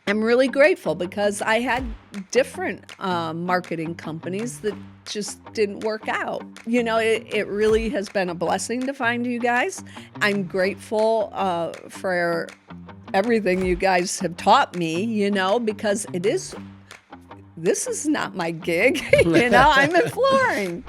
I'm really grateful because I had different marketing companies that just didn't work out. It really has been a blessing to find you guys. I'm grateful for everything you guys have taught me, because this is not my gig. I'm in flooring.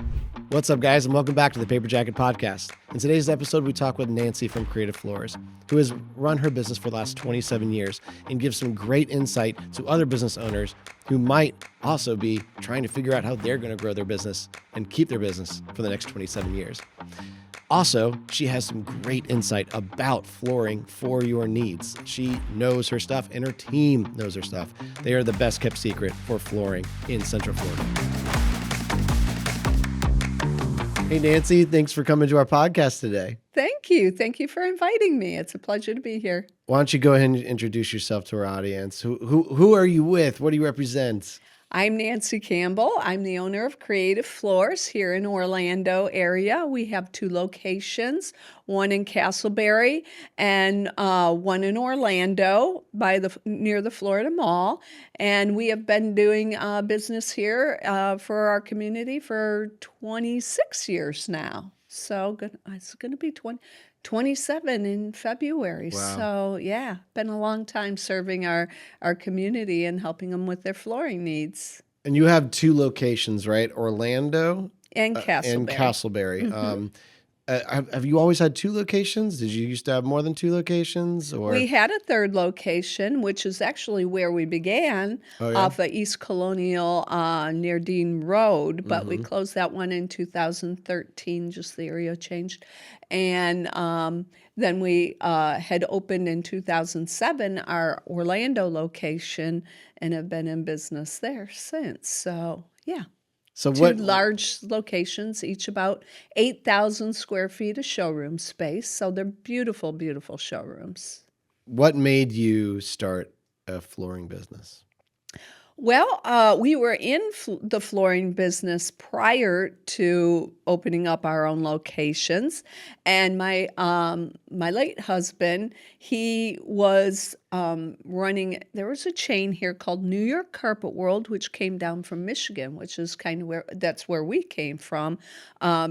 What's up, guys, and welcome back to the Paper Jacket Podcast. In today's episode, we talk with Nancy from 𝗡𝗄𝗄𝗧𝗏, who has run her business for the last 27 years and gives some great insight to other business owners who might also be trying to figure out how they're going to grow their business and keep their business for the next 27 years. Also, she has some great insight about flooring for your needs. She knows her stuff, and her team knows her stuff. They are the best kept secret for flooring in Central Florida. Hey, Nancy, thanks for coming to our podcast today. Thank you. Thank you for inviting me. It's a pleasure to be here. Why don't you go ahead and introduce yourself to our audience? Who are you with? What do you represent? I'm Nancy Campbell. I'm the owner of Creative Floors here in Orlando area. We have 2 locations, one in Castleberry and one in Orlando near the Florida Mall. And we have been doing business here for our community for 26 years now. So it's going to be 27 in February. Wow. So yeah, been a long time serving our community and helping them with their flooring needs. And you have 2 locations, right? Orlando And Castleberry. and Castleberry. Have you always had 2 locations? Did you used to have more than 2 locations? Or We had a 3rd location, which is actually where we began, off of East Colonial near Dean Road, but we closed that one in 2013, just the area changed. And then we had opened in 2007 our Orlando location and have been in business there since. So, yeah. So 2 large locations, each about 8,000 square feet of showroom space. So they're beautiful, beautiful showrooms. what made you start a flooring business? Well, we were in the flooring business prior to opening up our own locations, and my late husband, he was running. There was a chain here called New York Carpet World, which came down from Michigan, which is kind of that's where we came from,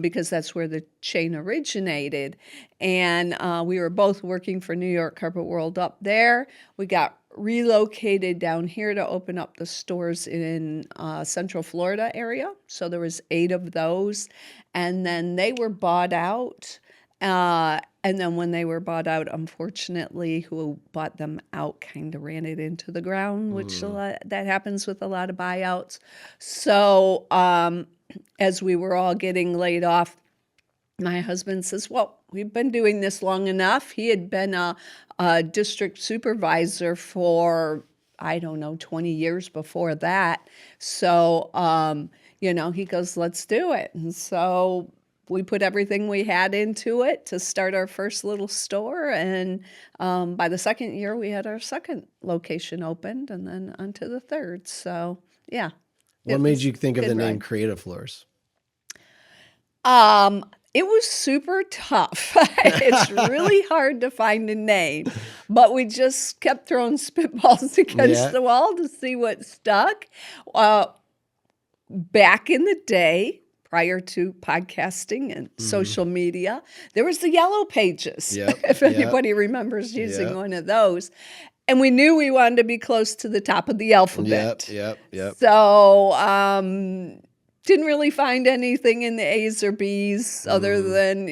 because that's where the chain originated, and we were both working for New York Carpet World up there. We got relocated down here to open up the stores in Central Florida area. So there was 8 of those. And then they were bought out. And then when they were bought out, unfortunately, who bought them out kind of ran it into the ground, which that happens with a lot of buyouts. So as we were all getting laid off, my husband says, well, we've been doing this long enough. He had been a district supervisor for, 20 years before that. So, he goes, let's do it. And so we put everything we had into it to start our first little store. And by the 2nd year, we had our 2nd location opened and then onto the 3rd. So, yeah. What made you think of the name Creative Floors? It was super tough. It's really hard to find a name, but we just kept throwing spitballs against the wall to see what stuck. Back in the day, prior to podcasting and social media, there was the Yellow Pages, if anybody remembers using one of those. And we knew we wanted to be close to the top of the alphabet. Yep. So, didn't really find anything in the A's or B's other than,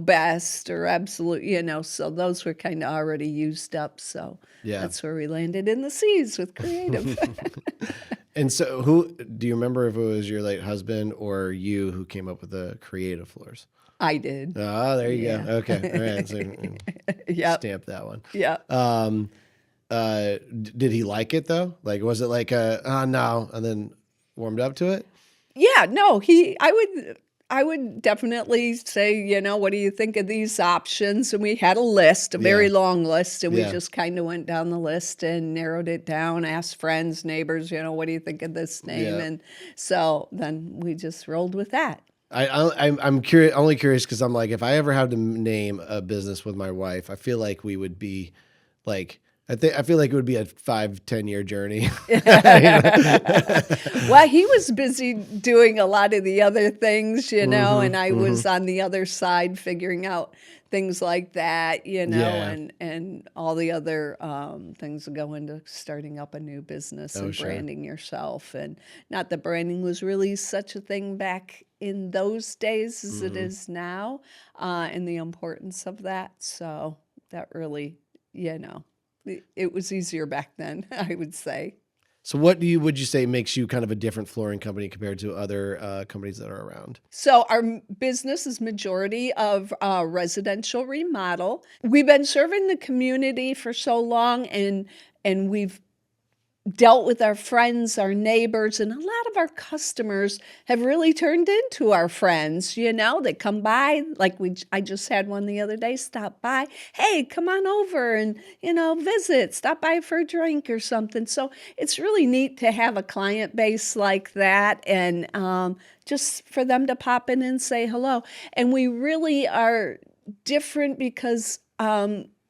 best or absolute, so those were kind of already used up. So that's where we landed in the C's with creative. And so do you remember if it was your late husband or you who came up with the Creative Floors? I did. Oh, there you go. Okay. All right. So stamp that one. Yeah. Did he like it though? Like, was it like no, and then warmed up to it? Yeah, no, I would definitely say, what do you think of these options? And we had a list, a very long list, and we just kind of went down the list and narrowed it down, asked friends, neighbors, what do you think of this name? Yeah. And so then we just rolled with that. I'm curious, only curious because I'm like, if I ever had to name a business with my wife, I feel like we would be like I feel like it would be a 5-10 year journey. Well, he was busy doing a lot of the other things, and I was on the other side figuring out things like that, Yeah. and all the other things that go into starting up a new business and Sure. branding yourself. And not that branding was really such a thing back in those days as it is now, and the importance of that. So that really, it was easier back then, I would say. So what would you say makes you kind of a different flooring company compared to other companies that are around? So our business is majority of residential remodel. We've been serving the community for so long, and we've dealt with our friends, our neighbors, and a lot of our customers have really turned into our friends. They come by, like I just had one the other day, stop by, hey, come on over and, visit, stop by for a drink or something. So it's really neat to have a client base like that, and just for them to pop in and say hello. And we really are different because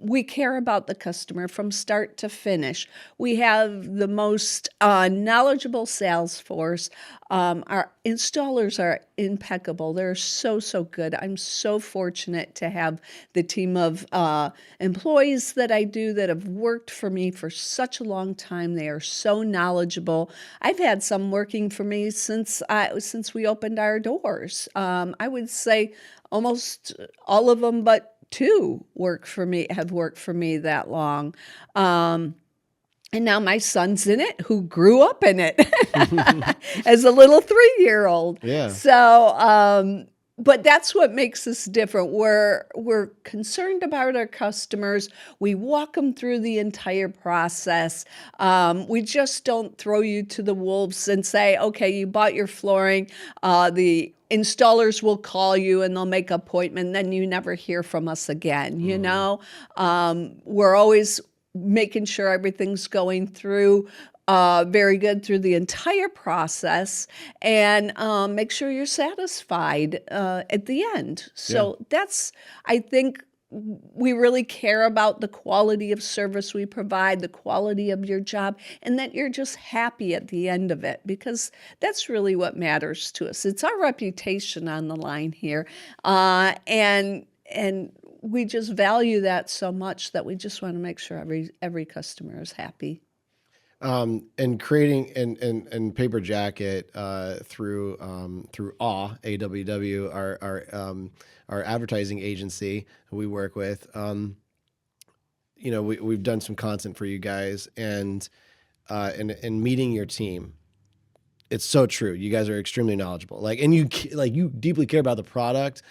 we care about the customer from start to finish. We have the most knowledgeable sales force. Our installers are impeccable. They're so, so good. I'm so fortunate to have the team of employees that I do that have worked for me for such a long time. They are so knowledgeable. I've had some working for me since we opened our doors. I would say almost all of them, but two have worked for me that long. And now my son's in it, who grew up in it as a little 3-year-old. Yeah. So, but that's what makes us different. We're concerned about our customers. We walk them through the entire process. We just don't throw you to the wolves and say, okay, you bought your flooring. The installers will call you and they'll make an appointment. Then you never hear from us again. We're always making sure everything's going through very good through the entire process, and make sure you're satisfied at the end. So that's, I think, we really care about the quality of service we provide, the quality of your job, and that you're just happy at the end of it, because that's really what matters to us. It's our reputation on the line here, and we just value that so much that we just want to make sure every customer is happy. And creating and Paper Jacket through 𝗖𝗍𝗶𝗃, our advertising agency we work with. We've done some content for you guys, and meeting your team. It's so true. You guys are extremely knowledgeable. And you deeply care about the product,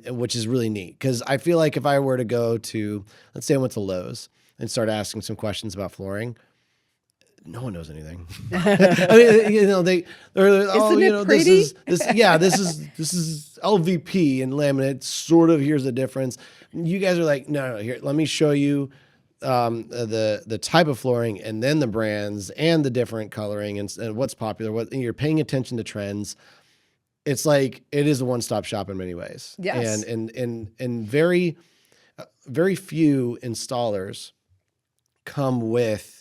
which is really neat. Because I feel like if I were to go to, let's say I went to Lowe's and start asking some questions about flooring, no one knows anything. I mean, they're Isn't it pretty? this is LVP and laminate. Sort of, here's the difference. You guys are like, no, here, let me show you the type of flooring, and then the brands and the different coloring and what's popular. And you're paying attention to trends. It's like it is a one-stop shop in many ways. Yes. And very few installers come with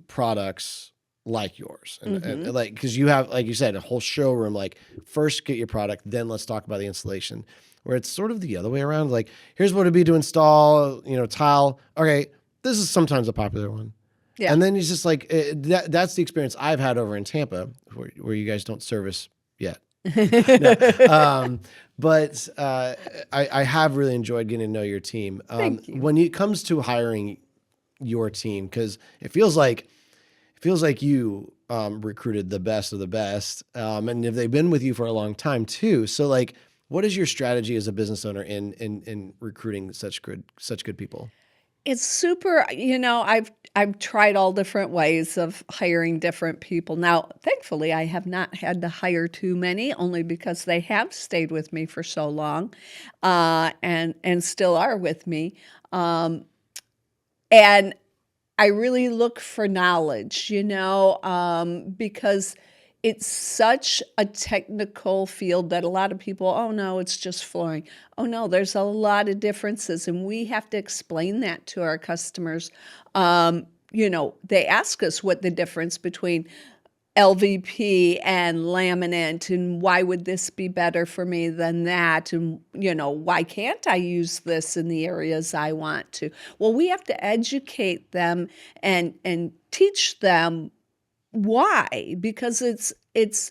products like yours, and because you have, like you said, a whole showroom. Like, first get your product, then let's talk about the installation. Where it's sort of the other way around. Like, here's what it'd be to install, tile. Okay, this is sometimes a popular one. Yeah. And then it's just like that's the experience I've had over in Tampa, where you guys don't service yet. No. But I have really enjoyed getting to know your team. Thank you. When it comes to hiring your team, because it feels like you recruited the best of the best, and if they've been with you for a long time too. So, like, what is your strategy as a business owner in recruiting such good people? It's super, I've tried all different ways of hiring different people. Now, thankfully, I have not had to hire too many, only because they have stayed with me for so long, and still are with me. And I really look for knowledge, because it's such a technical field that a lot of people, oh no, it's just flooring. Oh no, there's a lot of differences, and we have to explain that to our customers. They ask us what the difference between LVP and laminate, and why would this be better for me than that? And, why can't I use this in the areas I want to? Well, we have to educate them and teach them why, because it's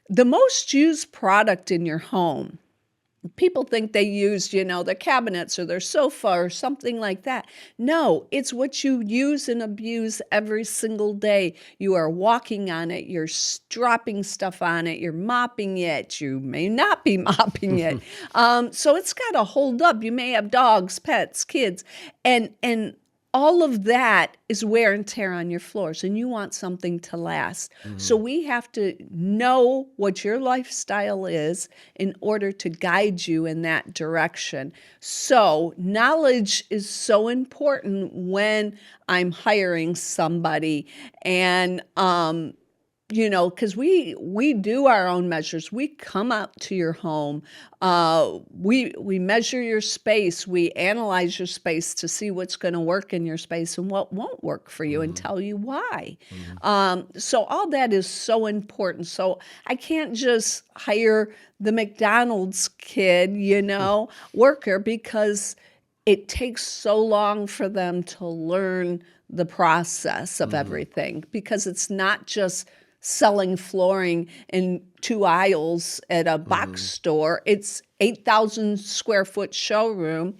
the most used product in your home. People think they use, their cabinets or their sofa or something like that. No, it's what you use and abuse every single day. You are walking on it. You're dropping stuff on it. You're mopping it. You may not be mopping it. So it's got to hold up. You may have dogs, pets, kids, and all of that is wear and tear on your floors, and you want something to last. So we have to know what your lifestyle is in order to guide you in that direction. So knowledge is so important when I'm hiring somebody, and because we do our own measures. We come out to your home. We measure your space. We analyze your space to see what's going to work in your space and what won't work for you, and tell you why. So all that is so important. So I can't just hire the McDonald's kid, worker, because it takes so long for them to learn the process of everything, because it's not just selling flooring in 2 aisles at a box store. It's 8,000 square foot showroom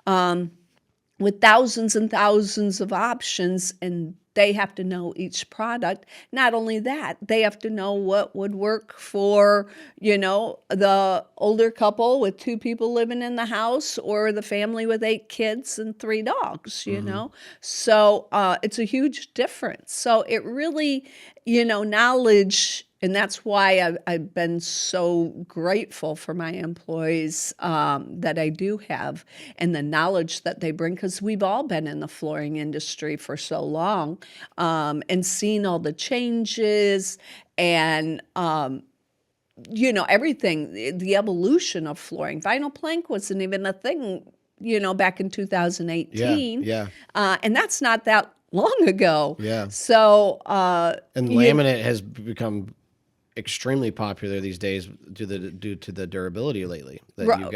with thousands and thousands of options, and they have to know each product. Not only that, they have to know what would work for, the older couple with 2 people living in the house, or the family with 8 kids and 3 dogs, So it's a huge difference. So it really, knowledge. And that's why I've been so grateful for my employees that I do have, and the knowledge that they bring, because we've all been in the flooring industry for so long, and seen all the changes and, everything, the evolution of flooring. Vinyl plank wasn't even a thing, back in 2018. Yeah. And that's not that long ago. Yeah. So, and laminate has become extremely popular these days due to the durability lately. I learned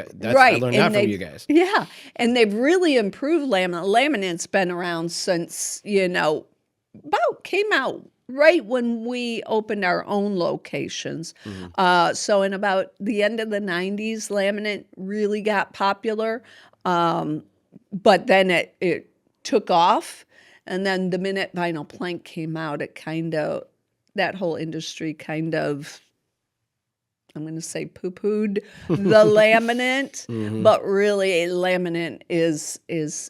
that from you guys. Yeah, and they've really improved laminate. Laminate's been around since, came out right when we opened our own locations. So in about the end of the 90s, laminate really got popular. But then it took off. And then the minute vinyl plank came out, that whole industry kind of, I'm going to say, poo-pooed the laminate. But really, laminate is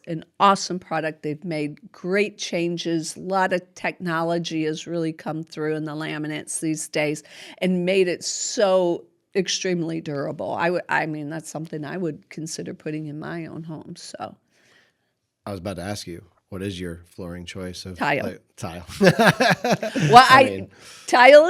an awesome product. They've made great changes. A lot of technology has really come through in the laminates these days and made it so extremely durable. I mean, that's something I would consider putting in my own home. So I was about to ask you, what is your flooring choice of tile? Tile. Well, tile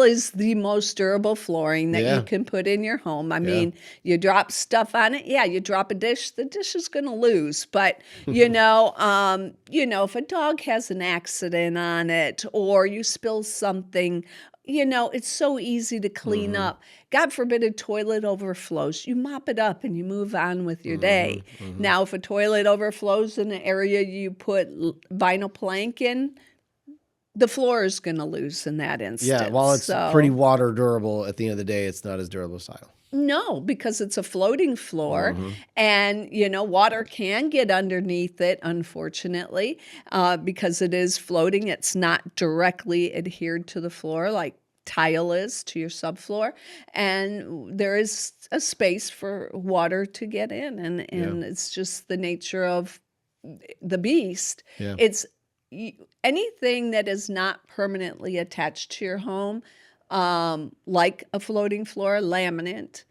is the most durable flooring that you can put in your home. I mean, you drop stuff on it. Yeah, you drop a dish, the dish is going to lose. But if a dog has an accident on it, or you spill something, it's so easy to clean up. God forbid a toilet overflows. You mop it up and you move on with your day. Now, if a toilet overflows in an area you put vinyl plank in, the floor is going to lose in that instance. Yeah, while it's pretty water durable, at the end of the day, it's not as durable as tile. No, because it's a floating floor, and, water can get underneath it, unfortunately, because it is floating. It's not directly adhered to the floor like tile is to your subfloor, and there is a space for water to get in, and it's just the nature of the beast. Yeah. It's anything that is not permanently attached to your home, like a floating floor, laminate,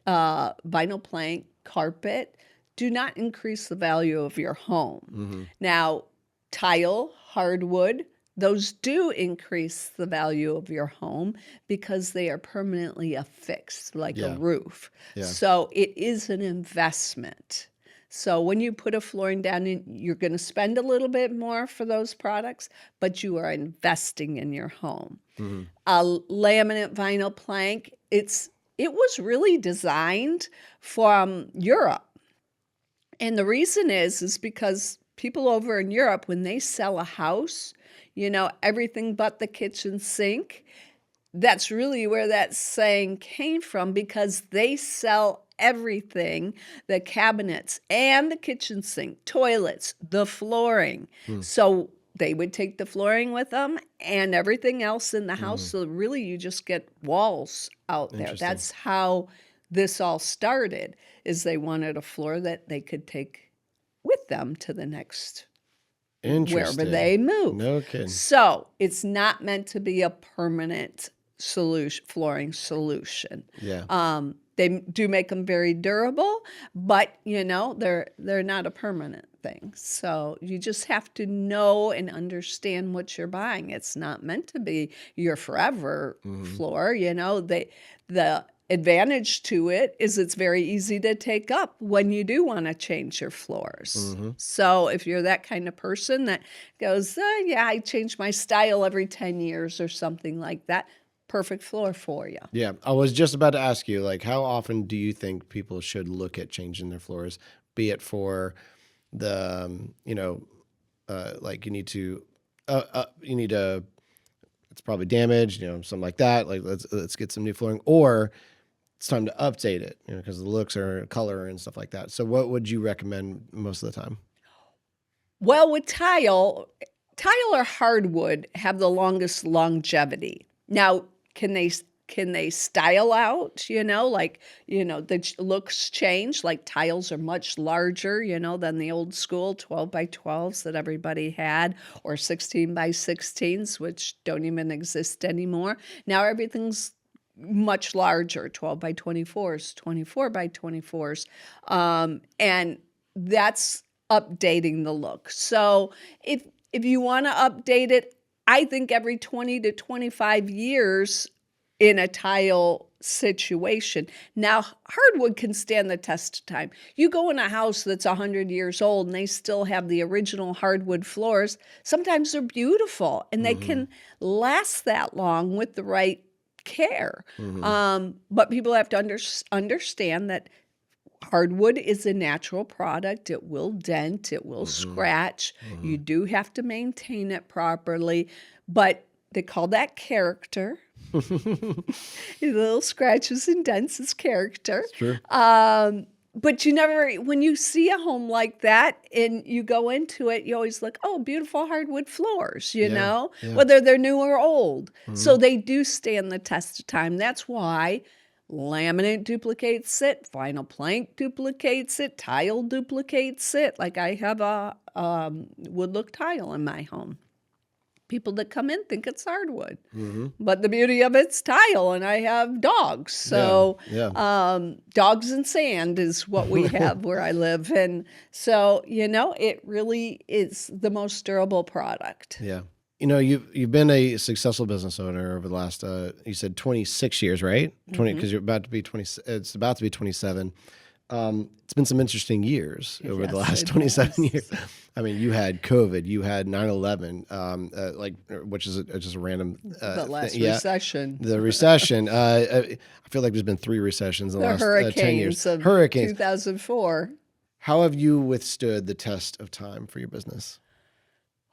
vinyl plank, carpet, do not increase the value of your home. Now, tile, hardwood, those do increase the value of your home because they are permanently affixed, like a Yeah. roof. Yeah. So it is an investment. So when you put a flooring down, you're going to spend a little bit more for those products, but you are investing in your home. Mm-hmm. A laminate vinyl plank, it was really designed from Europe. And the reason is because people over in Europe, when they sell a house, everything but the kitchen sink, that's really where that saying came from, because they sell everything, the cabinets and the kitchen sink, toilets, the flooring. So they would take the flooring with them and everything else in the house. So really you just get walls out there. Interesting. That's how this all started, is they wanted a floor that they could take with them to the next wherever Interesting. they move. No kidding. So it's not meant to be a permanent flooring solution. Yeah. They do make them very durable, but they're not a permanent thing. So you just have to know and understand what you're buying. It's not meant to be your forever floor. The advantage to it is it's very easy to take up when you do want to change your floors. So if you're that kind of person that goes, yeah, I change my style every 10 years or something like that, perfect floor for you. Yeah. I was just about to ask you, like, how often do you think people should look at changing their floors, be it for the, like you need to, it's probably damaged, something like that. Like let's get some new flooring, or it's time to update it, because the looks or color and stuff like that. So what would you recommend most of the time? Well, with tile or hardwood have the longest longevity. Now, can they style out, the looks change, like tiles are much larger, than the old school 12 by 12s that everybody had, or 16 by 16s, which don't even exist anymore. Now everything's much larger, 12 by 24s, 24 by 24s. And that's updating the look. So if you want to update it, I think every 20 to 25 years in a tile situation. Now, hardwood can stand the test of time. You go in a house that's 100 years old and they still have the original hardwood floors. Sometimes they're beautiful and they can last that long with the right care. But people have to understand that hardwood is a natural product. It will dent, it will scratch. You do have to maintain it properly, but they call that character. Little scratches and dents is character. Sure. But you never, when you see a home like that and you go into it, you always look, oh, beautiful hardwood floors, Yeah. whether they're new or old. So they do stand the test of time. That's why laminate duplicates it, vinyl plank duplicates it, tile duplicates it. Like I have a wood look tile in my home. People that come in think it's hardwood, but the beauty of it's tile, and I have dogs. So dogs and sand is what we have where I live. And so, it really is the most durable product. Yeah. You've been a successful business owner over the last, you said 26 years, right? 20, because you're about to be 20, it's about to be 27. It's been some interesting years over the last 27 years. I mean, you had COVID, you had 9/11, which is just a random. The last recession. The recession. I feel like there's been 3 recessions in the last 10 years. Hurricanes. 2004. How have you withstood the test of time for your business?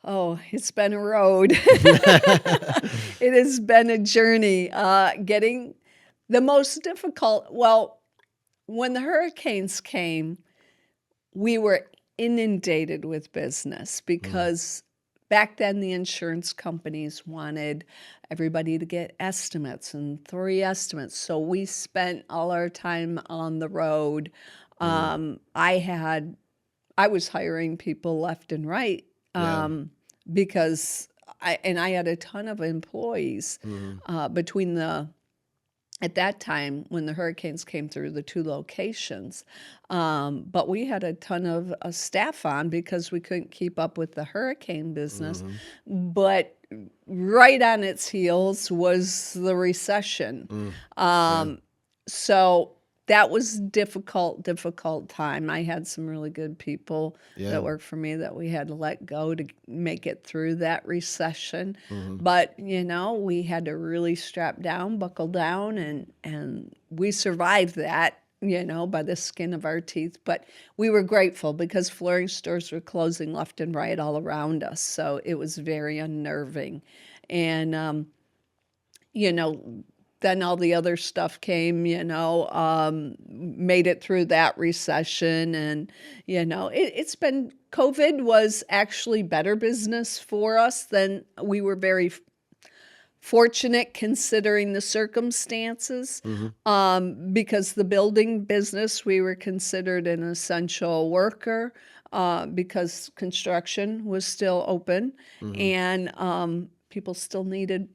Oh, it's been a road. It has been a journey. Getting the most difficult, when the hurricanes came, we were inundated with business because back then the insurance companies wanted everybody to get estimates and 3 estimates. So we spent all our time on the road. I was hiring people left and right because I had a ton of employees between the at that time when the hurricanes came through the 2 locations. But we had a ton of staff on because we couldn't keep up with the hurricane business. But right on its heels was the recession. So that was difficult time. I had some really good people that worked for me that we had to let go to make it through that recession. But, we had to really strap down, buckle down, and we survived that, by the skin of our teeth. But we were grateful because flooring stores were closing left and right all around us. So it was very unnerving. And, then all the other stuff came, made it through that recession. And, it's been, COVID was actually better business for us than we were very fortunate considering the circumstances. Because the building business, we were considered an essential worker because construction was still open and people still needed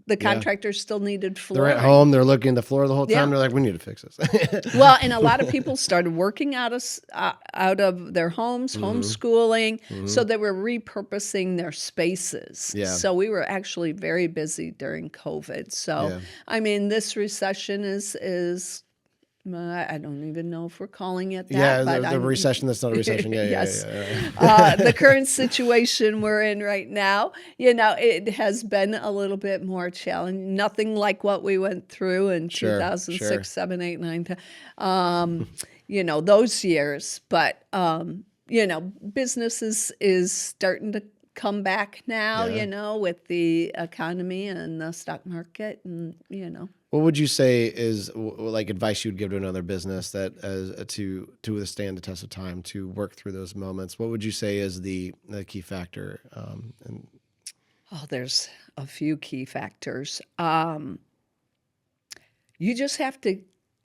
the contractors still needed flooring. They're at home. They're looking at the floor the whole time. Yeah. They're like, we need to fix this. Well, and a lot of people started working out of their homes, homeschooling. So they were repurposing their spaces. Yeah. So we were actually very busy during COVID. So, I mean, this recession is I don't even know if we're calling it that. Yeah, but the recession that's not a recession. Yeah, yes. yeah. The current situation we're in right now, it has been a little bit more challenging. Nothing like what we went through in 2006, 7, 8, 9, 10. Those years. But, business is starting to come back now, with the economy and the stock market and. What would you say is like advice you'd give to another business that to withstand the test of time, to work through those moments? What would you say is the key factor? There's a few key factors. You just have to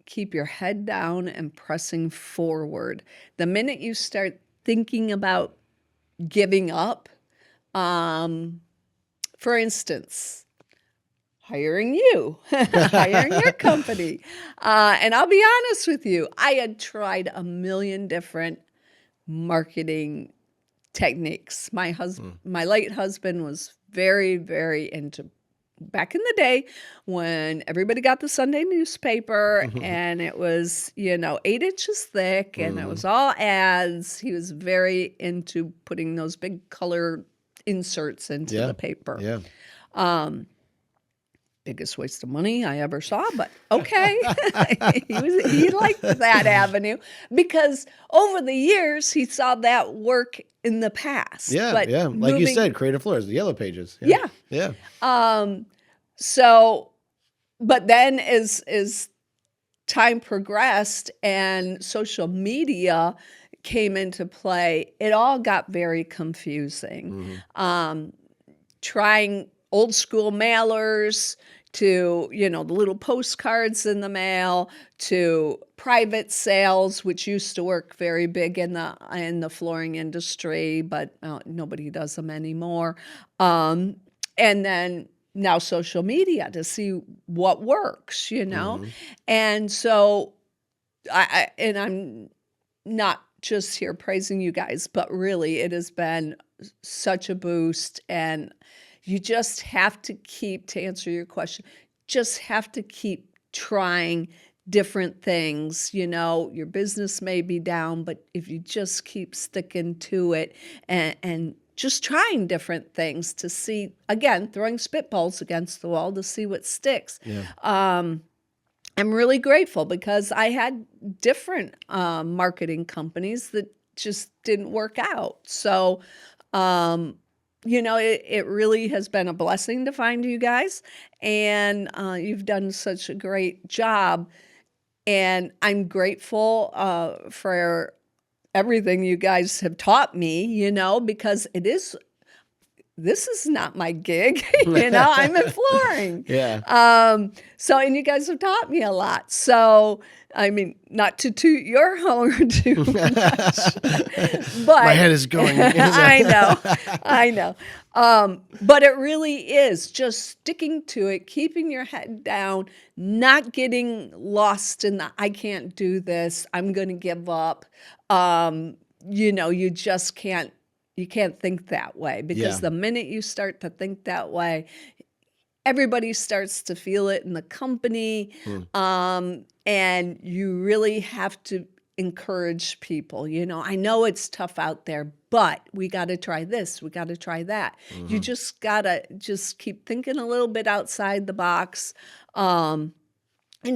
keep your head down and pressing forward. The minute you start thinking about giving up, for instance, hiring you, hiring your company. And I'll be honest with you, I had tried a million different marketing techniques. My late husband was very, very into, back in the day when everybody got the Sunday newspaper and it was, 8 inches thick and it was all ads. He was very into putting those big color inserts into the paper. Yeah. Biggest waste of money I ever saw, but okay. He liked that avenue because over the years he saw that work in the past. Yeah, but yeah. Like you said, Creative Floors, the yellow pages. Yeah. So, but then as time progressed and social media came into play, it all got very confusing. Trying old school mailers to, the little postcards in the mail, to private sales, which used to work very big in the flooring industry, but nobody does them anymore. And then now social media to see what works, And so I'm not just here praising you guys, but really it has been such a boost. And you just have to to answer your question, just have to keep trying different things. Your business may be down, but if you just keep sticking to it and just trying different things to see, again, throwing spitballs against the wall to see what sticks. Yeah. I'm really grateful because I had different marketing companies that just didn't work out. So, it really has been a blessing to find you guys, and you've done such a great job. And I'm grateful for everything you guys have taught me, because it is this is not my gig. I'm in flooring. Yeah. And you guys have taught me a lot. So, I mean, not to toot your horn too much, but My head is going. I know. But it really is just sticking to it, keeping your head down, not getting lost in the, I can't do this, I'm going to give up. You just can't. You can't think that way, because the minute you start to think that way, everybody starts to feel it in the company. And you really have to encourage people. I know it's tough out there, but we got to try this. We got to try that. You just got to just keep thinking a little bit outside the box. And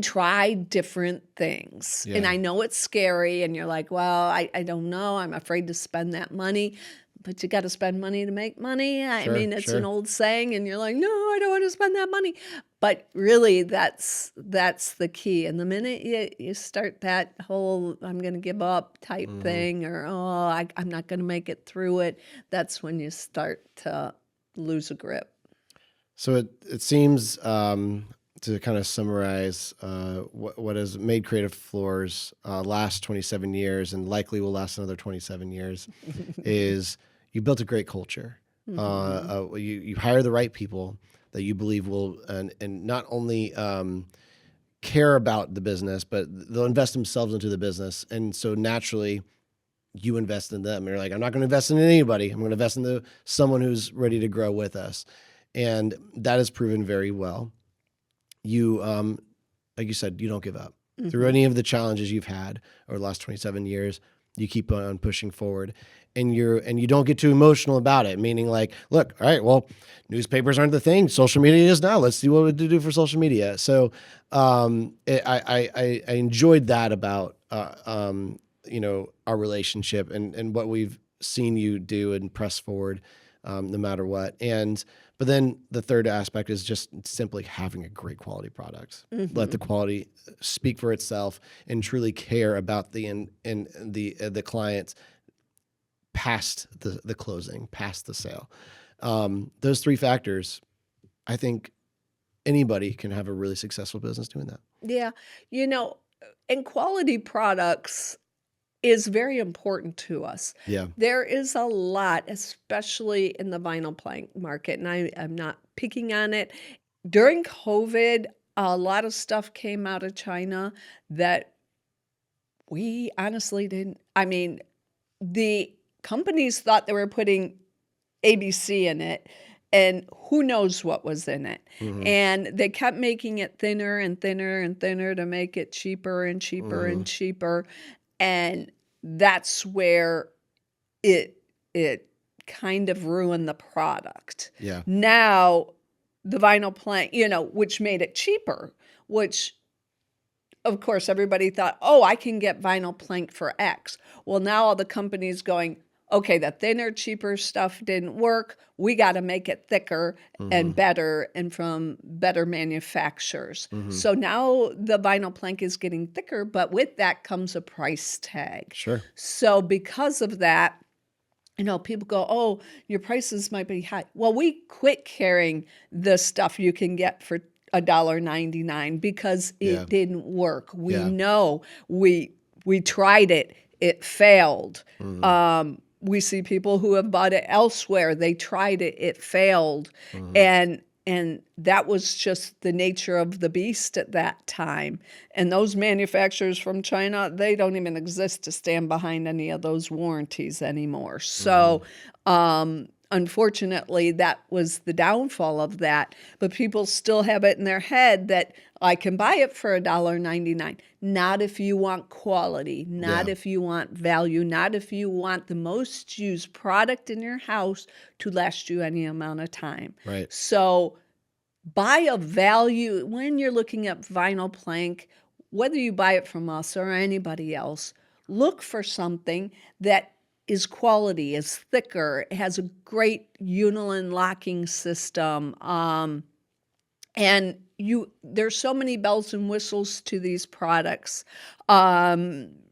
try different things. Yeah. And I know it's scary, and you're like, well, I don't know. I'm afraid to spend that money. But you got to spend money to make money. I mean, it's an old saying, and you're like, no, I don't want to spend that money. But really, that's the key. And the minute you start that whole I'm going to give up type thing, or, I'm not going to make it through it, that's when you start to lose a grip. So it seems, to kind of summarize what has made Creative Floors last 27 years and likely will last another 27 years is you built a great culture. You hire the right people that you believe will and not only care about the business, but they'll invest themselves into the business. And so naturally, you invest in them. You're like, I'm not going to invest in anybody. I'm going to invest in someone who's ready to grow with us. And that has proven very well. You, like you said, you don't give up. Through any of the challenges you've had over the last 27 years, you keep on pushing forward, and you don't get too emotional about it. Meaning, like, look, all right, well, newspapers aren't the thing. Social media is now. Let's see what we do for social media. So, I enjoyed that about our relationship and what we've seen you do and press forward, no matter what. But then the third aspect is just simply having a great quality product. Let the quality speak for itself and truly care about the client past the closing, past the sale. Those three factors, I think anybody can have a really successful business doing that. Yeah. And quality products is very important to us. Yeah. There is a lot, especially in the vinyl plank market, and I'm not picking on it. During COVID, a lot of stuff came out of China that we honestly didn't. I mean, the companies thought they were putting ABC in it, and who knows what was in it. And they kept making it thinner and thinner and thinner to make it cheaper and cheaper and cheaper. And that's where it kind of ruined the product. Yeah. Now, the vinyl plank, which made it cheaper, which, of course, everybody thought, oh, I can get vinyl plank for X. Well, now all the companies going, okay, the thinner, cheaper stuff didn't work. We got to make it thicker and better and from better manufacturers. So now the vinyl plank is getting thicker, but with that comes a price tag. Sure. So because of that, people go, oh, your prices might be high. Well, we quit carrying the stuff you can get for $1.99 because it didn't work. We know we tried it. It failed. We see people who have bought it elsewhere. They tried it. It failed. And that was just the nature of the beast at that time. And those manufacturers from China, they don't even exist to stand behind any of those warranties anymore. So, unfortunately, that was the downfall of that. But people still have it in their head that I can buy it for $1.99. Not if you want quality, not if you want value, not if you want the most used product in your house to last you any amount of time. Right. So buy a value when you're looking at vinyl plank, whether you buy it from us or anybody else, look for something that is quality, is thicker, has a great Unilin locking system, and there's so many bells and whistles to these products.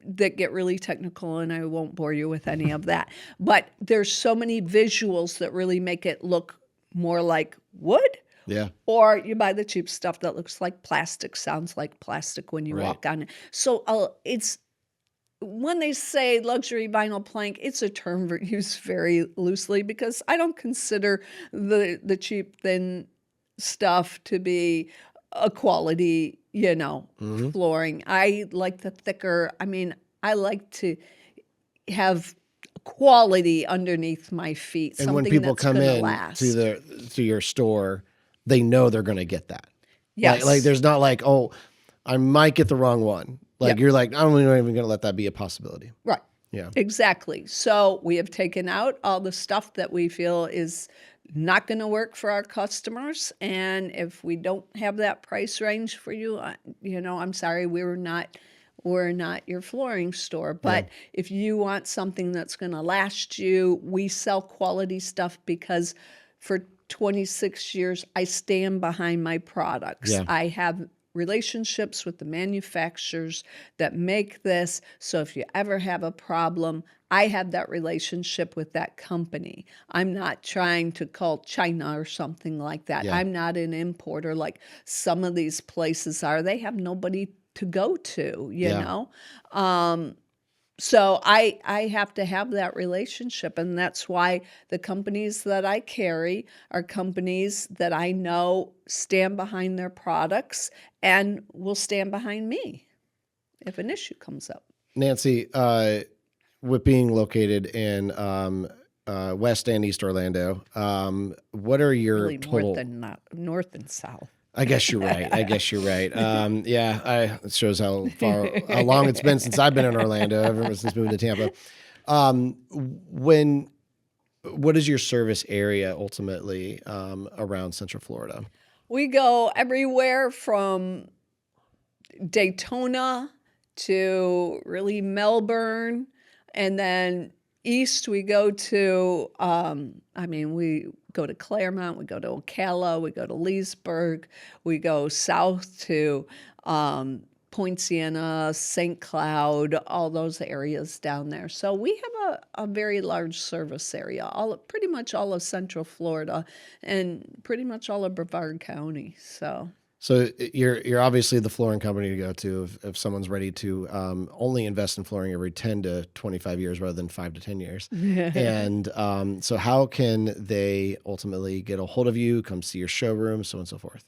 that get really technical, and I won't bore you with any of that. But there's so many visuals that really make it look more like wood. Yeah. Or you buy the cheap stuff that looks like plastic, sounds like plastic when you Right. walk on it. So it's when they say luxury vinyl plank, it's a term used very loosely because I don't consider the cheap thin stuff to be a quality, flooring. I like the thicker. I mean, I like to have quality underneath my feet. And when something people that's come gonna in last. to your store, they know they're going to get that. Yes. Like there's not like, oh, I might get the wrong one. Like Yep. you're like, I'm not even going to let that be a possibility. Right. Yeah. Exactly. So we have taken out all the stuff that we feel is not going to work for our customers. And if we don't have that price range for you, I'm sorry, we're not your flooring store. But if you want something that's going to last you, we sell quality stuff because for 26 years, I stand behind my products. Yeah. I have relationships with the manufacturers that make this. So if you ever have a problem, I have that relationship with that company. I'm not trying to call China or something like that. Yeah. I'm not an importer like some of these places are. They have nobody to go to, you Yeah. know? So I have to have that relationship, and that's why the companies that I carry are companies that I know stand behind their products and will stand behind me if an issue comes up. Nancy, with being located in West and East Orlando, what are your Really total? north and south. I guess you're right. It shows how long it's been since I've been in Orlando, ever since moving to Tampa. What is your service area ultimately around Central Florida? We go everywhere from Daytona to really Melbourne, and then east we go to, we go to Claremont, we go to Ocala, we go to Leesburg, we go south to Point Siena, St. Cloud, all those areas down there. So we have a very large service area, pretty much all of Central Florida and pretty much all of Brevard County. So you're obviously the flooring company to go to if someone's ready to only invest in flooring every 10 to 25 years rather than 5 to 10 years. And so how can they ultimately get a hold of you, come see your showroom, so on and so forth?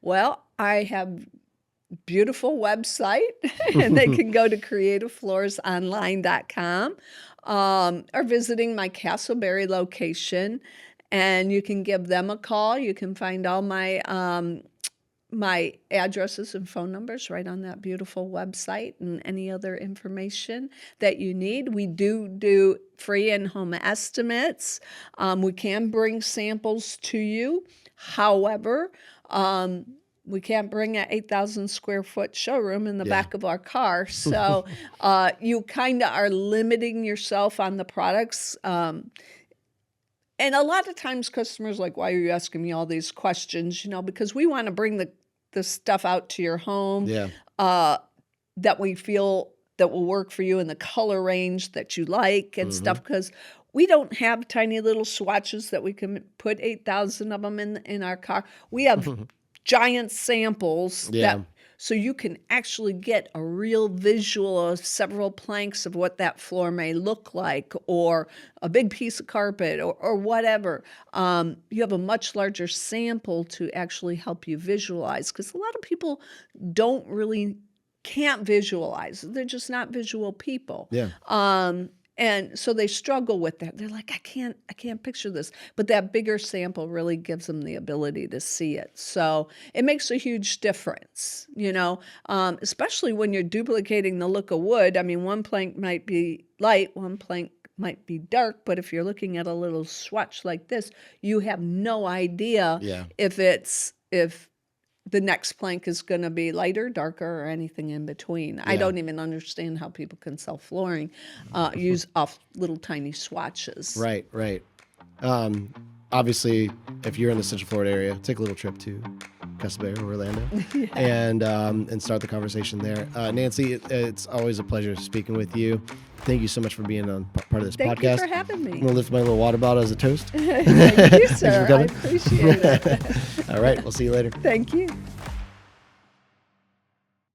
Well, I have beautiful website, and they can go to creativefloorsonline.com or visiting my Castleberry location, and you can give them a call. You can find all my my addresses and phone numbers right on that beautiful website, and any other information that you need. We do free in-home estimates. We can bring samples to you. However, we can't bring an 8,000 square foot showroom in the back of our car. So you kind of are limiting yourself on the products. And a lot of times customers are like, why are you asking me all these questions? Because we want to bring the stuff out to your home that we feel that will work for you in the color range that you like and stuff. Because we don't have tiny little swatches that we can put 8,000 of them in our car. We have giant samples so you can actually get a real visual of several planks of what that floor may look like, or a big piece of carpet, or whatever. You have a much larger sample to actually help you visualize, because a lot of people can't visualize. They're just not visual people. And so they struggle with that. They're like, I can't picture this. But that bigger sample really gives them the ability to see it. So it makes a huge difference, especially when you're duplicating the look of wood. I mean, one plank might be light, one plank might be dark, but if you're looking at a little swatch like this, you have no idea if the next plank is going to be lighter, darker, or anything in between. I don't even understand how people can sell flooring, use off little tiny swatches. Right. Obviously, if you're in the Central Florida area, take a little trip to 𝗙𝗏𝗃, Orlando, and start the conversation there. Nancy, it's always a pleasure speaking with you. Thank you so much for being on part of this Thank podcast. you for having me. I'm going to lift my little water bottle as a toast. Thank you, Thanks for sir. I coming. appreciate it. All right. We'll see you later. Thank you.